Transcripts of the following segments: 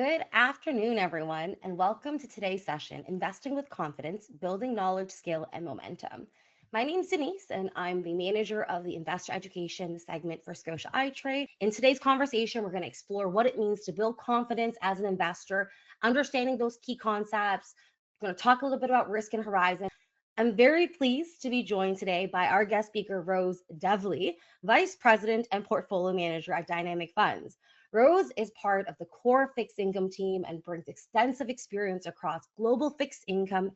Good afternoon, everyone, and welcome to today's session, Investing with Confidence, Building Knowledge, Scale, and Momentum. My name is Denise, and I'm the manager of the Investor Education segment for Scotia iTrade. In today's conversation, we're going to explore what it means to build confidence as an investor, understanding those key concepts. We're going to talk a little bit about risk and horizon. I'm very pleased to be joined today by our guest speaker, Rose Devli, Vice President and Portfolio Manager at Dynamic Funds. Rose is part of the core fixed income team and brings extensive experience across global fixed income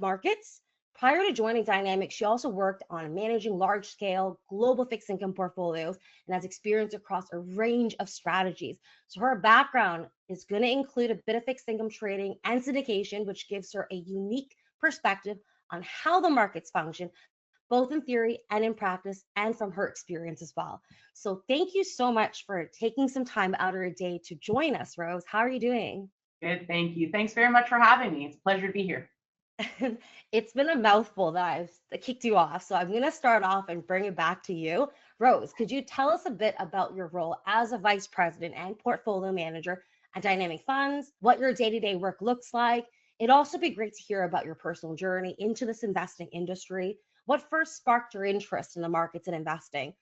markets. Prior to joining Dynamic, she also worked on managing large scale global fixed income portfolios and has experience across a range of strategies. So her background is going to include a bit of fixed income trading and syndication, which gives her a unique perspective on how the markets function, both in theory and in practice, and from her experience as well. So thank you so much for taking some time out of your day to join us, Rose. How are you doing? Good, thank you. Thanks very much for having me. It's a pleasure to be here. It's been a mouthful that I've kicked you off, so I'm going to start off and bring it back to you. Rose, could you tell us a bit about your role as a vice president and portfolio manager at Dynamic Funds, what your day-to-day work looks like? It'd also be great to hear about your personal journey into this investing industry. What first sparked your interest in the markets and investing?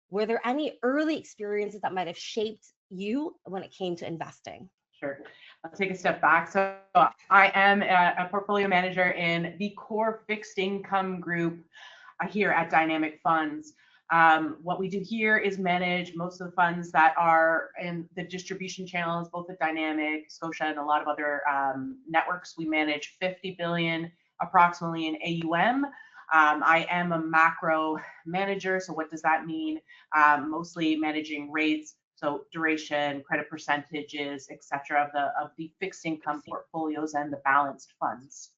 Were there any early experiences that might have shaped you when it came to investing? Sure. I'll take a step back. So I am a portfolio manager in the core fixed income group here at Dynamic Funds. What we do here is manage most of the funds that are in the distribution channels, both at Dynamic, Scotia, and a lot of other networks. We manage 50 billion approximately in AUM. I am a macro manager. So what does that mean? Mostly managing rates, so duration, credit percentages, et cetera, of the fixed income portfolios and the balanced funds.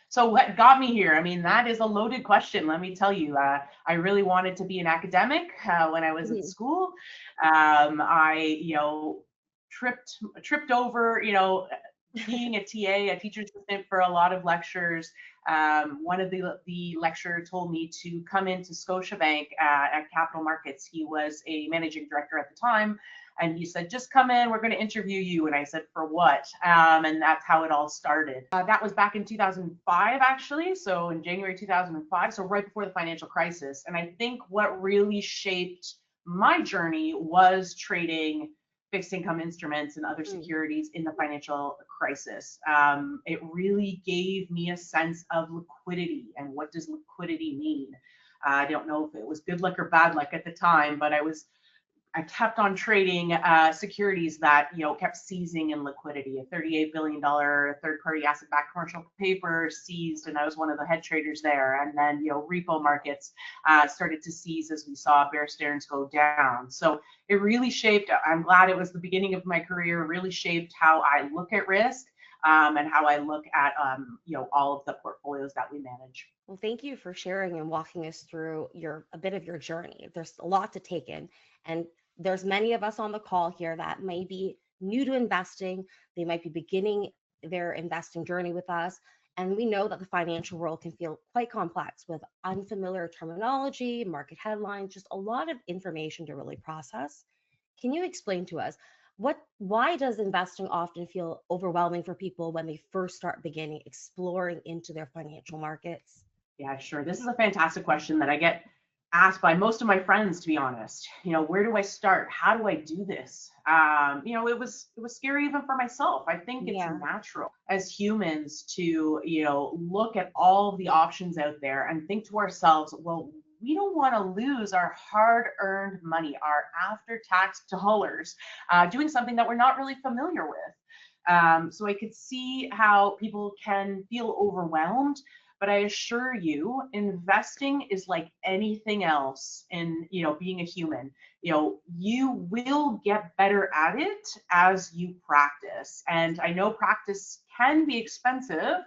So what got me here? I mean, that is a loaded question. Let me tell you, I really wanted to be an academic when I was at school. I, tripped over, being a TA, a teacher's assistant for a lot of lectures. One of the lecturer told me to come into Scotiabank at Capital Markets. He was a managing director at the time. And he said, just come in, we're going to interview you. And I said, for what? And that's how it all started. That was back in 2005, actually. So in January 2005, so right before the financial crisis. And I think what really shaped my journey was trading fixed income instruments and other securities in the financial crisis. It really gave me a sense of liquidity. And what does liquidity mean? I don't know if it was good luck or bad luck at the time, but I kept on trading securities that kept seizing in liquidity. A $38 billion third-party asset-backed commercial paper seized, and I was one of the head traders there. And then repo markets started to seize as we saw Bear Stearns go down. So it really shaped. I'm glad it was the beginning of my career. Really shaped how I look at risk and how I look at all of the portfolios that we manage. Well, thank you for sharing and walking us through a bit of your journey. There's a lot to take in, and there's many of us on the call here that may be new to investing. They might be beginning their investing journey with us. And we know that the financial world can feel quite complex with unfamiliar terminology, market headlines, just a lot of information to really process. Can you explain to us why does investing often feel overwhelming for people when they first start beginning exploring into their financial markets? Yeah, sure. This is a fantastic question that I get asked by most of my friends, to be honest. Where do I start? How do I do this? It was scary even for myself. I think it's natural as humans to, look at all the options out there and think to ourselves, well, we don't want to lose our hard-earned money, our after-tax dollars, doing something that we're not really familiar with. So I could see how people can feel overwhelmed. But I assure you, investing is like anything else in, being a human. You will get better at it as you practice. And I know practice can be expensive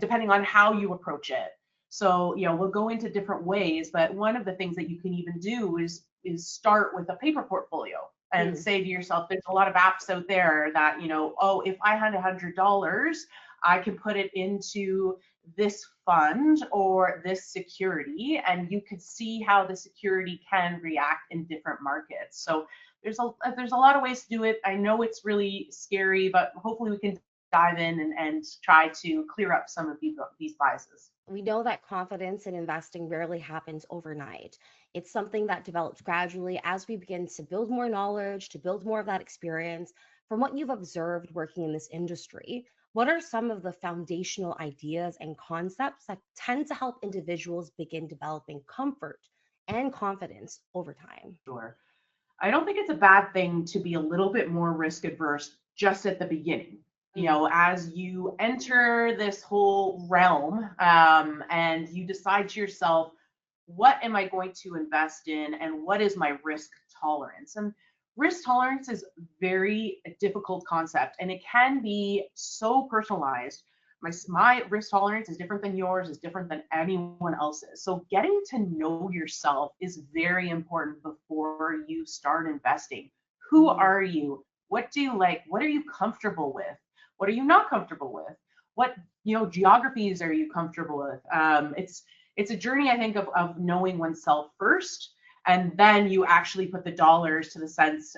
depending on how you approach it. So, we'll go into different ways, but one of the things that you can even do is start with a paper portfolio and say to yourself, there's a lot of apps out there that, oh, if I had $100, I can put it into this fund or this security, and you could see how the security can react in different markets. So there's a lot of ways to do it. I know it's really scary, but hopefully we can dive in and try to clear up some of these biases. We know that confidence in investing rarely happens overnight. It's something that develops gradually as we begin to build more knowledge, to build more of that experience. From what you've observed working in this industry, what are some of the foundational ideas and concepts that tend to help individuals begin developing comfort and confidence over time? Sure. I don't think it's a bad thing to be a little bit more risk adverse just at the beginning. Mm, As you enter this whole realm, and you decide to yourself, what am I going to invest in and what is my risk tolerance? And risk tolerance is very a difficult concept and it can be so personalized. My risk tolerance is different than yours, is different than anyone else's. So getting to know yourself is very important before you start investing. Who mm, are you? What do you like? What are you comfortable with? What are you not comfortable with? What geographies are you comfortable with? It's a journey, I think, of knowing oneself first, and then you actually put the dollars to the sense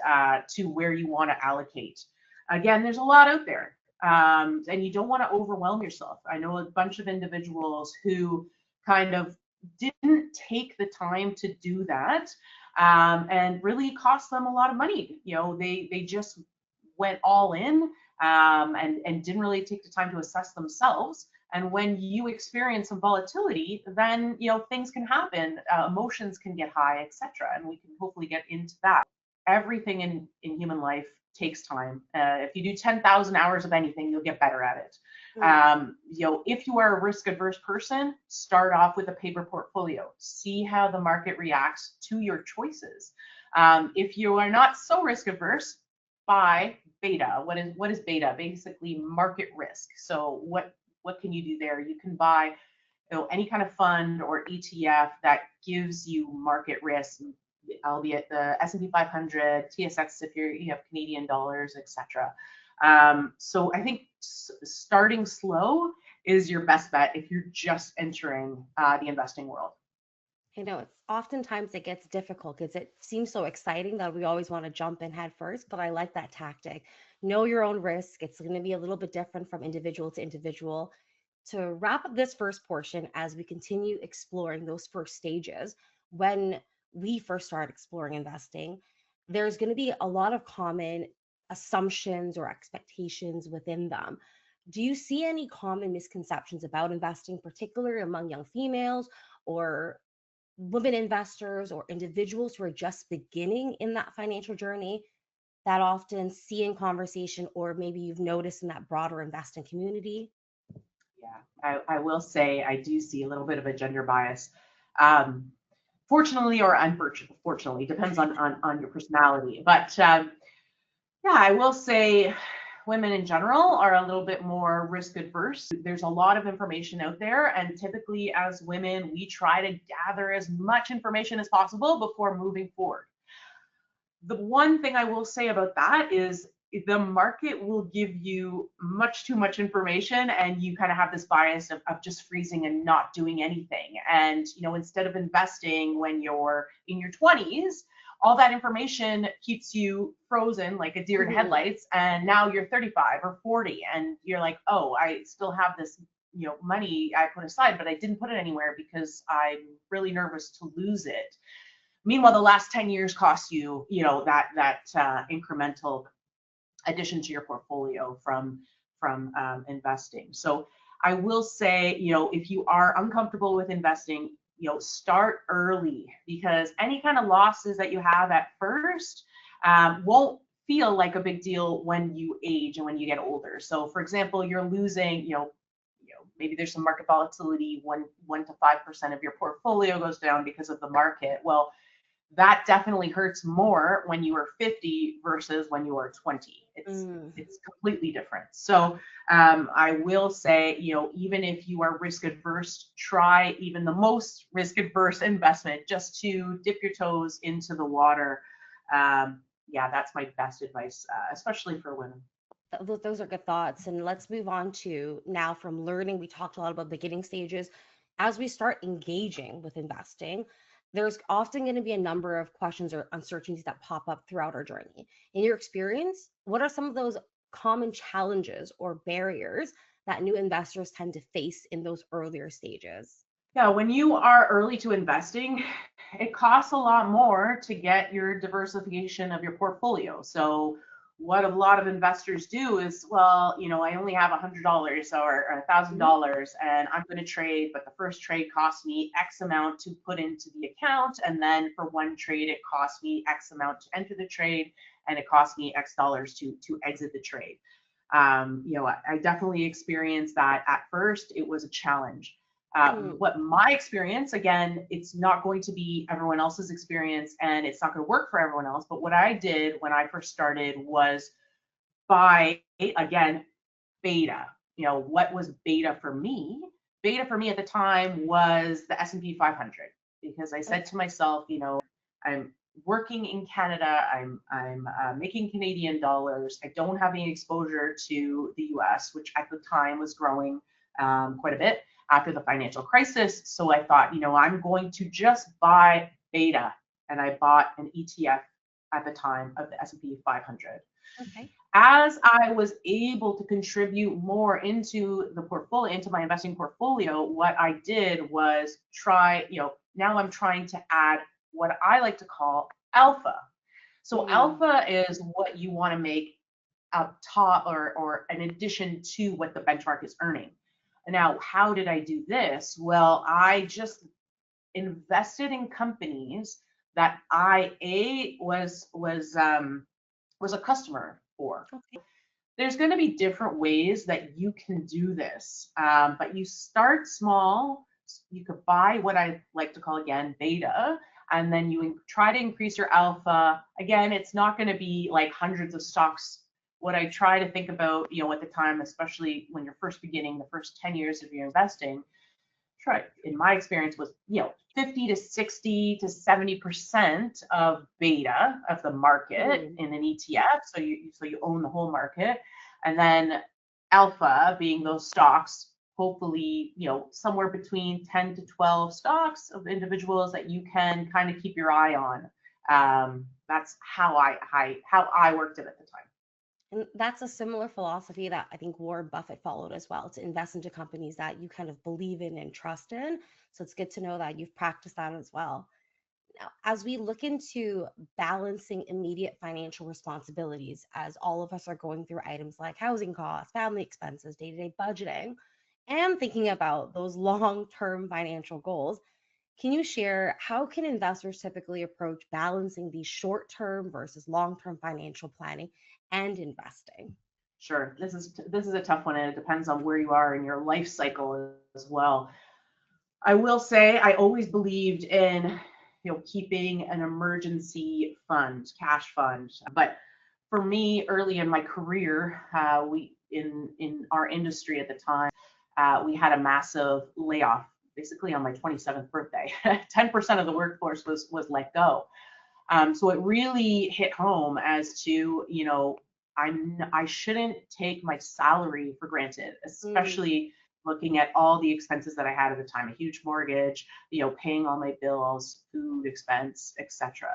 to where you want to allocate. Again, there's a lot out there, and you don't want to overwhelm yourself. I know a bunch of individuals who kind of didn't take the time to do that, and really cost them a lot of money. They just went all in, and didn't really take the time to assess themselves. And when you experience some volatility, then things can happen, emotions can get high, etc. And we can hopefully get into that. Everything in human life takes time. If you do 10,000 hours of anything, you'll get better at it. mm. If you are a risk adverse person, start off with a paper portfolio. See how the market reacts to your choices. If you are not so risk adverse, buy beta. What is beta? Basically market risk. So what can you do there? You can buy any kind of fund or ETF that gives you market risk, albeit the S&P 500, TSX if you have Canadian dollars, etc. So I think starting slow is your best bet if you're just entering the investing world. I know it's oftentimes it gets difficult because it seems so exciting that we always want to jump in head first, but I like that tactic. Know your own risk. It's going to be a little bit different from individual to individual. To wrap up this first portion, as we continue exploring those first stages, when we first start exploring investing, there's going to be a lot of common assumptions or expectations within them. Do you see any common misconceptions about investing, particularly among young females or women investors or individuals who are just beginning in that financial journey that often see in conversation, or maybe you've noticed in that broader investing community? Yeah, I will say I do see a little bit of a gender bias. Um, Fortunately or unfortunately, depends on your personality. But yeah, I will say women in general are a little bit more risk adverse. There's a lot of information out there, and typically as women, we try to gather as much information as possible before moving forward. The one thing I will say about that is the market will give you much too much information and you kind of have this bias of just freezing and not doing anything. And instead of investing when you're in your 20s, all that information keeps you frozen like a deer in Mhm. headlights, and now you're 35 or 40 and you're like, oh, I still have this money I put aside, but I didn't put it anywhere because I'm really nervous to lose it. Meanwhile, the last 10 years cost you, that incremental addition to your portfolio from investing. So I will say, if you are uncomfortable with investing, start early, because any kind of losses that you have at first won't feel like a big deal when you age and when you get older. So, for example, you're losing, maybe there's some market volatility, 1 to 5% of your portfolio goes down because of the market. Well, that definitely hurts more when you are 50 versus when you are 20. It's Mm. it's completely different. So I will say, even if you are risk adverse, try even the most risk adverse investment just to dip your toes into the water. Yeah, that's my best advice, especially for women. Those are good thoughts. And let's move on to now from learning. We talked a lot about beginning stages. As we start engaging with investing, there's often going to be a number of questions or uncertainties that pop up throughout our journey. In your experience, what are some of those common challenges or barriers that new investors tend to face in those earlier stages? Yeah, when you are early to investing, it costs a lot more to get your diversification of your portfolio. So what a lot of investors do is, well, I only have $100 or Mhm. $1,000 and I'm going to trade, but the first trade costs me X amount to put into the account. And then for one trade, it costs me X amount to enter the trade and it costs me X dollars to exit the trade. I definitely experienced that at first. It was a challenge. Mm. What my experience, again, it's not going to be everyone else's experience and it's not going to work for everyone else. But what I did when I first started was buy, again, beta. What was beta for me? Beta for me at the time was the S&P 500 because I said Okay. to myself, I'm working in Canada, I'm making Canadian dollars. I don't have any exposure to the US, which at the time was growing quite a bit after the financial crisis. So I thought, I'm going to just buy beta, and I bought an ETF at the time of the S&P 500. Okay. As I was able to contribute more into the portfolio, into my investing portfolio, what I did was try, now I'm trying to add what I like to call alpha. So Mm. alpha is what you want to make up top or in addition to what the benchmark is earning. Now, how did I do this? Well, I just invested in companies that was a customer for. Okay. There's going to be different ways that you can do this, but you start small. You could buy what I like to call, again, beta, and then you try to increase your alpha. Again, it's not going to be like hundreds of stocks. What I try to think about, at the time, especially when you're first beginning, the first 10 years of your investing, try, in my experience, was 50 to 60 to 70% of beta of the market Mm. in an ETF. So you own the whole market, and then alpha being those stocks. Hopefully, somewhere between 10 to 12 stocks of individuals that you can kind of keep your eye on. That's how I worked it at the time. And that's a similar philosophy that I think Warren Buffett followed as well, to invest into companies that you kind of believe in and trust in. So it's good to know that you've practiced that as well. Now, as we look into balancing immediate financial responsibilities, as all of us are going through items like housing costs, family expenses, day to day budgeting, and thinking about those long term financial goals, can you share how can investors typically approach balancing these short term versus long term financial planning and investing? Sure, this is a tough one, and it depends on where you are in your life cycle as well. I will say I always believed in, keeping an emergency fund, cash fund. But for me, early in my career, we in our industry at the time, we had a massive layoff, basically on my 27th birthday. 10% of the workforce was let go. So it really hit home as to, I shouldn't take my salary for granted, Mm. especially looking at all the expenses that I had at the time, a huge mortgage, paying all my bills, food expense, etc.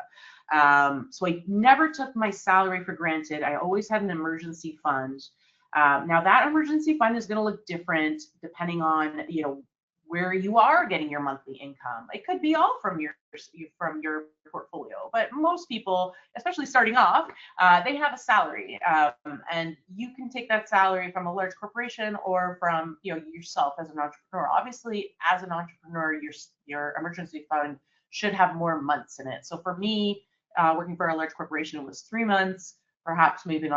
So I never took my salary for granted. I always had an emergency fund. Now that emergency fund is going to look different depending on, where you are getting your monthly income. It could be all from your portfolio, but most people, especially starting off, they have a salary, and you can take that salary from a large corporation or from yourself as an entrepreneur. Obviously, as an entrepreneur, your emergency fund should have more months in it. So for me, working for a large corporation was 3 months. Perhaps maybe an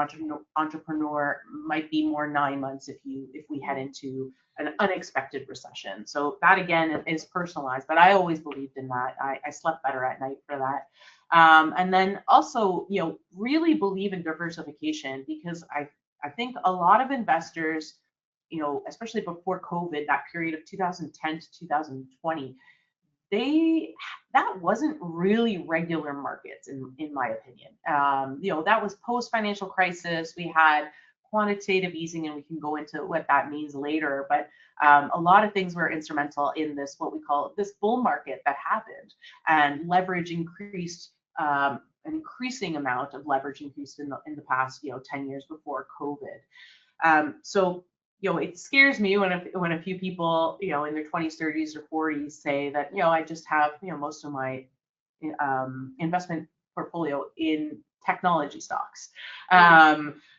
entrepreneur might be more 9 months if we head into an unexpected recession. So that again is personalized, but I always believed in that. I slept better at night for that. And then also, really believe in diversification because I think a lot of investors, especially before COVID, that period of 2010 to 2020, they that wasn't really regular markets in my opinion. That was post financial crisis. We had quantitative easing, and we can go into what that means later. But a lot of things were instrumental in this, what we call this bull market that happened, and leverage increased. An increasing amount of leverage increased in the past, 10 years before COVID. So, it scares me when a few people, in their 20s, 30s, or 40s say that, I just have, most of my investment portfolio in technology stocks.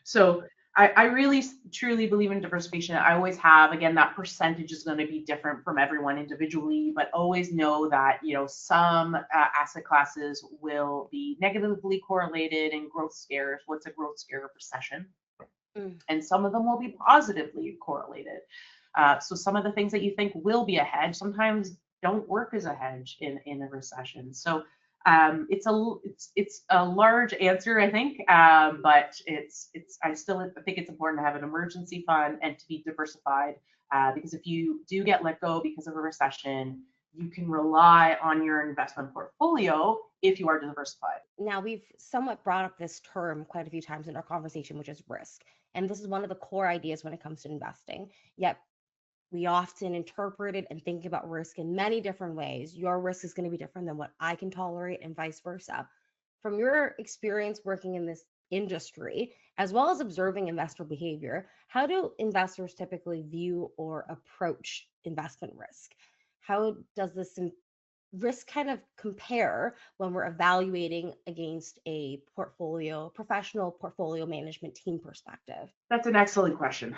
So I really truly believe in diversification. I always have. Again, that percentage is going to be different from everyone individually, but always know that, some asset classes will be negatively correlated in growth scares. What's a growth scare of recession? And some of them will be positively correlated. So some of the things that you think will be a hedge sometimes don't work as a hedge in a recession. So it's a large answer, I think, but I still think it's important to have an emergency fund and to be diversified, because if you do get let go because of a recession, you can rely on your investment portfolio if you are diversified. Now, we've somewhat brought up this term quite a few times in our conversation, which is risk. And this is one of the core ideas when it comes to investing. Yet we often interpret it and think about risk in many different ways. Your risk is going to be different than what I can tolerate, and vice versa. From your experience working in this industry, as well as observing investor behavior, how do investors typically view or approach investment risk? How does this risk kind of compare when we're evaluating against a professional portfolio management team perspective? That's an excellent question.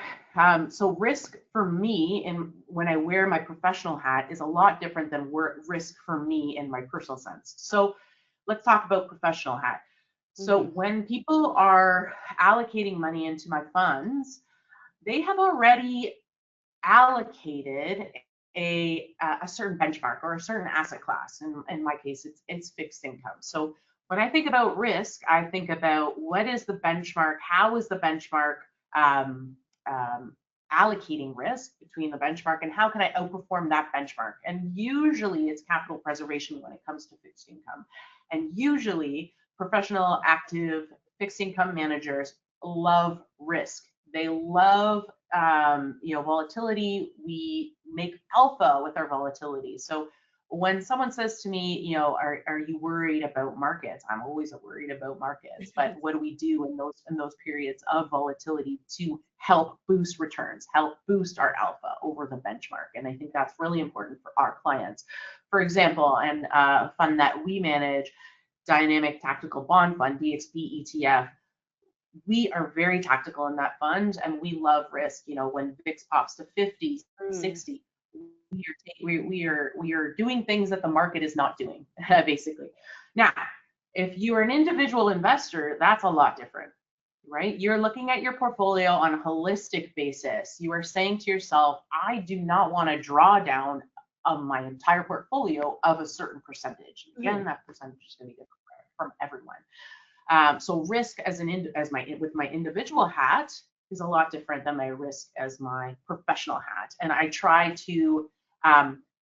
So risk for me, and when I wear my professional hat, is a lot different than risk for me in my personal sense. So let's talk about professional hat. So when people are allocating money into my funds, they have already allocated a certain benchmark or a certain asset class. In my case, it's fixed income. So when I think about risk, I think about what is the benchmark, how is the benchmark um, allocating risk between the benchmark, and how can I outperform that benchmark? And usually it's capital preservation when it comes to fixed income. And usually professional active fixed income managers love risk. They love volatility. We make alpha with our volatility. So when someone says to me, are you worried about markets? I'm always worried about markets. But what do we do in those periods of volatility to help boost returns, help boost our alpha over the benchmark? And I think that's really important for our clients. For example, and a fund that we manage, Dynamic Tactical Bond Fund, DXB ETF, we are very tactical in that fund, and we love risk. When VIX pops to 50, 60, we are doing things that the market is not doing, basically. Now, if you are an individual investor, that's a lot different, right? You're looking at your portfolio on a holistic basis. You are saying to yourself, I do not want to draw down of my entire portfolio of a certain percentage. Again, that percentage is going to be different from everyone. So risk with my individual hat is a lot different than my risk as my professional hat. And I try to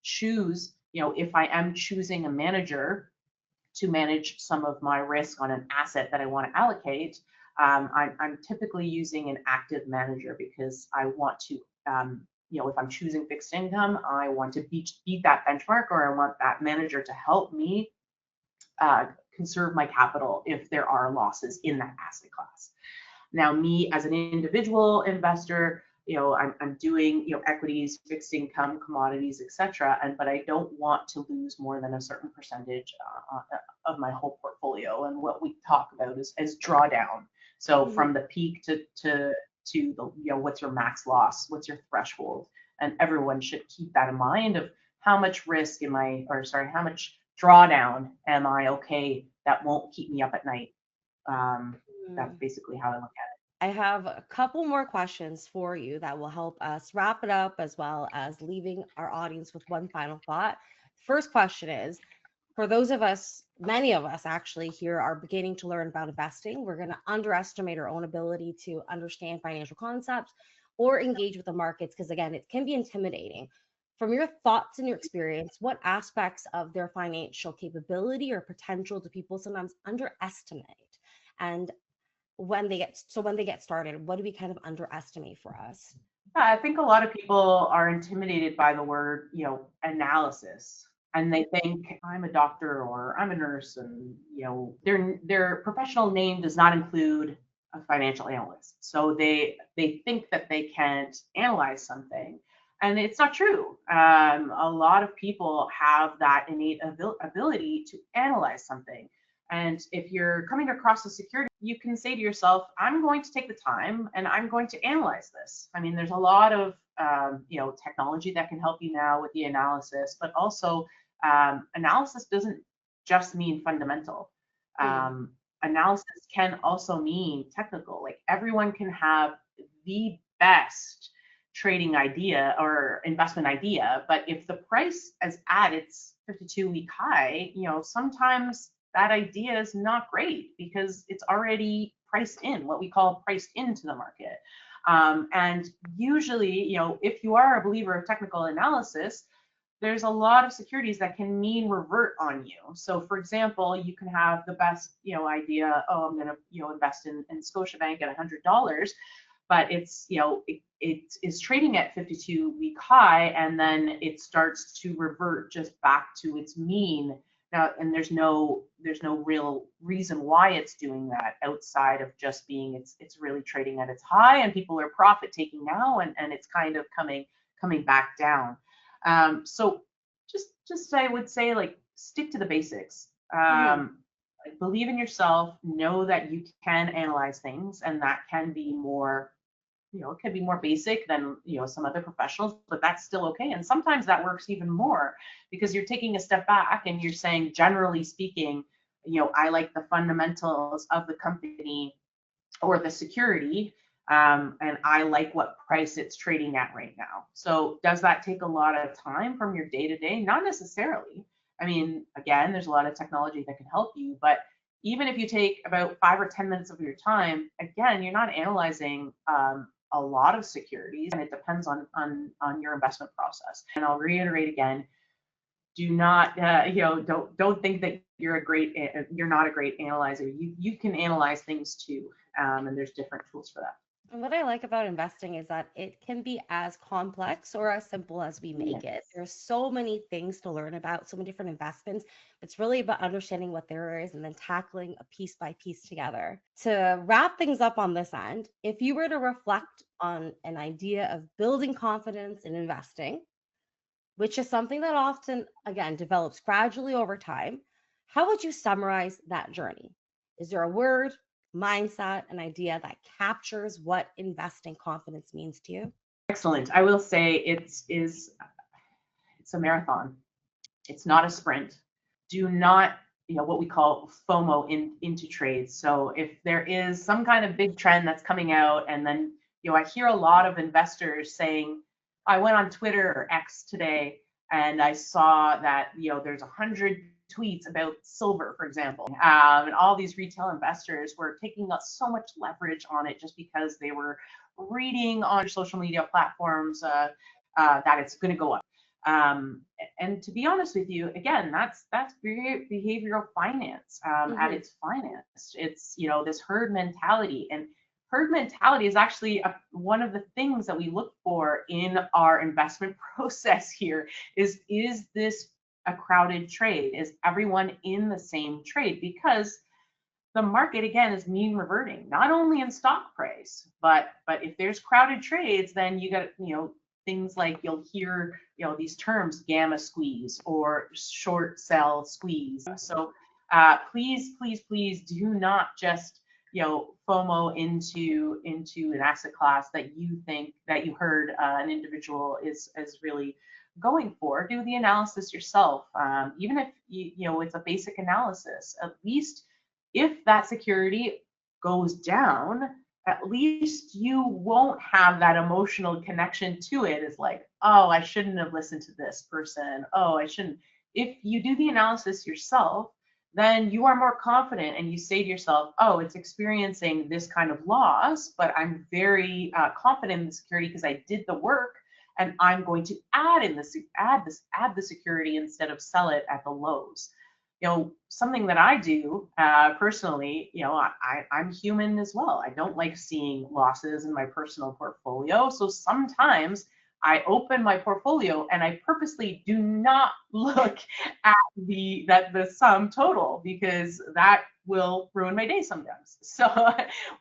choose, if I am choosing a manager to manage some of my risk on an asset that I want to allocate, I'm typically using an active manager, because I want to, if I'm choosing fixed income, I want to beat that benchmark, or I want that manager to help me conserve my capital if there are losses in that asset class. Now, me as an individual investor, I'm doing, equities, fixed income, commodities, etc. But I don't want to lose more than a certain percentage of my whole portfolio. And what we talk about is drawdown. So from the peak to the, what's your max loss? What's your threshold? And everyone should keep that in mind of how much risk how much drawdown am I okay that won't keep me up at night. That's basically how I look at it. I have a couple more questions for you that will help us wrap it up, as well as leaving our audience with one final thought. First question is, for those of us, many of us actually here are beginning to learn about investing. We're going to underestimate our own ability to understand financial concepts or engage with the markets, because again, it can be intimidating. From your thoughts and your experience, what aspects of their financial capability or potential do people sometimes underestimate? And when they get started, what do we kind of underestimate for us? I think a lot of people are intimidated by the word, analysis. And they think I'm a doctor or I'm a nurse, and their professional name does not include a financial analyst. So they think that they can't analyze something, and it's not true. A lot of people have that innate ability to analyze something. And if you're coming across a security, you can say to yourself, I'm going to take the time and I'm going to analyze this. I mean, there's a lot of technology that can help you now with the analysis, but also analysis doesn't just mean fundamental. Mm, Analysis can also mean technical. Like everyone can have the best trading idea or investment idea, but if the price is at its 52-week high, sometimes that idea is not great because it's already priced in, what we call priced into the market. And usually, if you are a believer of technical analysis, there's a lot of securities that can mean revert on you. So for example, you can have the best, idea, oh, I'm going to, invest in Scotiabank at $100, but it is trading at 52-week high, and then it starts to revert just back to its mean now, and there's no real reason why it's doing that outside of just being it's really trading at its high and people are profit taking now, and it's kind of coming back down. So just I would say, like, stick to the basics. hmm Believe in yourself, know that you can analyze things, and that can be more, it could be more basic than, some other professionals, but that's still okay. And sometimes that works even more because you're taking a step back and you're saying, generally speaking, I like the fundamentals of the company or the security, and I like what price it's trading at right now. So does that take a lot of time from your day to day? Not necessarily. I mean, again, there's a lot of technology that can help you, but even if you take about 5 or 10 minutes of your time, again, you're not analyzing a lot of securities, and it depends on your investment process. And I'll reiterate again, do not don't think that you're not a great analyzer. You can analyze things too, and there's different tools for that. And what I like about investing is that it can be as complex or as simple as we make it. Yes. There's so many things to learn about, so many different investments. It's really about understanding what there is and then tackling a piece by piece together. To wrap things up on this end, if you were to reflect on an idea of building confidence in investing, which is something that often, again, develops gradually over time, how would you summarize that journey? Is there a word, mindset, an idea that captures what investing confidence means to you? Excellent. I will say it's a marathon. It's not a sprint. Do not, what we call FOMO into trades. So if there is some kind of big trend that's coming out, and then, I hear a lot of investors saying, I went on Twitter or X today and I saw that, there's 100 tweets about silver, for example, and all these retail investors were taking up so much leverage on it just because they were reading on social media platforms that it's going to go up. Um, and to be honest with you, again, that's behavioral finance at hmm its finest. It's, this herd mentality, and herd mentality is actually one of the things that we look for in our investment process here. Is this a crowded trade? Is everyone in the same trade? Because the market, again, is mean reverting, not only in stock price, but if there's crowded trades, then you got, things like, you'll hear, these terms, gamma squeeze or short sell squeeze. So please do not just, FOMO into an asset class that you think that you heard an individual is really going for. Do the analysis yourself. Even if it's a basic analysis, at least if that security goes down, at least you won't have that emotional connection to it. It's like, oh, I shouldn't have listened to this person. Oh, I shouldn't. If you do the analysis yourself, then you are more confident and you say to yourself, oh, it's experiencing this kind of loss, but I'm very confident in the security because I did the work, and I'm going to add the security instead of sell it at the lows. something that I do personally, I'm human as well. I don't like seeing losses in my personal portfolio. So sometimes I open my portfolio and I purposely do not look at the sum total, because that will ruin my day sometimes. So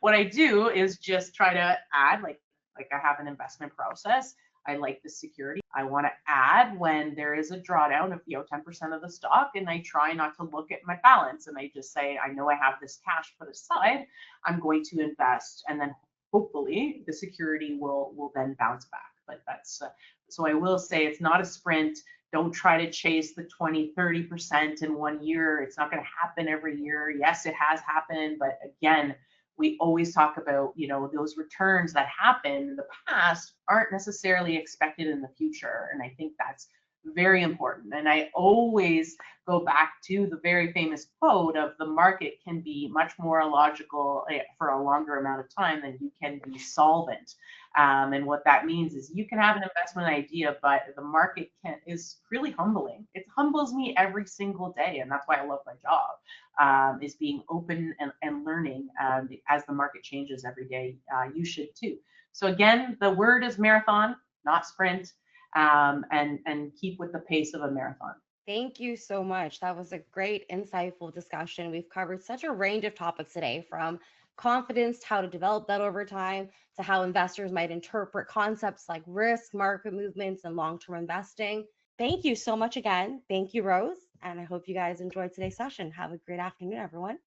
what I do is just try to add, like I have an investment process. I like the security. I want to add when there is a drawdown of 10% of the stock, and I try not to look at my balance, and I just say, I know I have this cash put aside. I'm going to invest, and then hopefully the security will then bounce back. But that's so I will say it's not a sprint. Don't try to chase the 20-30% in one year. It's not going to happen every year. Yes, it has happened, but again, we always talk about, those returns that happen in the past aren't necessarily expected in the future. And I think that's very important. And I always go back to the very famous quote of, the market can be much more illogical for a longer amount of time than you can be solvent. And what that means is you can have an investment idea, but the market is really humbling. It humbles me every single day. And that's why I love my job, is being open and learning as the market changes every day. You should too. So again, the word is marathon, not sprint, and keep with the pace of a marathon. Thank you so much. That was a great, insightful discussion. We've covered such a range of topics today, from confidence, how to develop that over time, to how investors might interpret concepts like risk, market movements, and long term investing. Thank you so much again. Thank you, Rose. And I hope you guys enjoyed today's session. Have a great afternoon, everyone.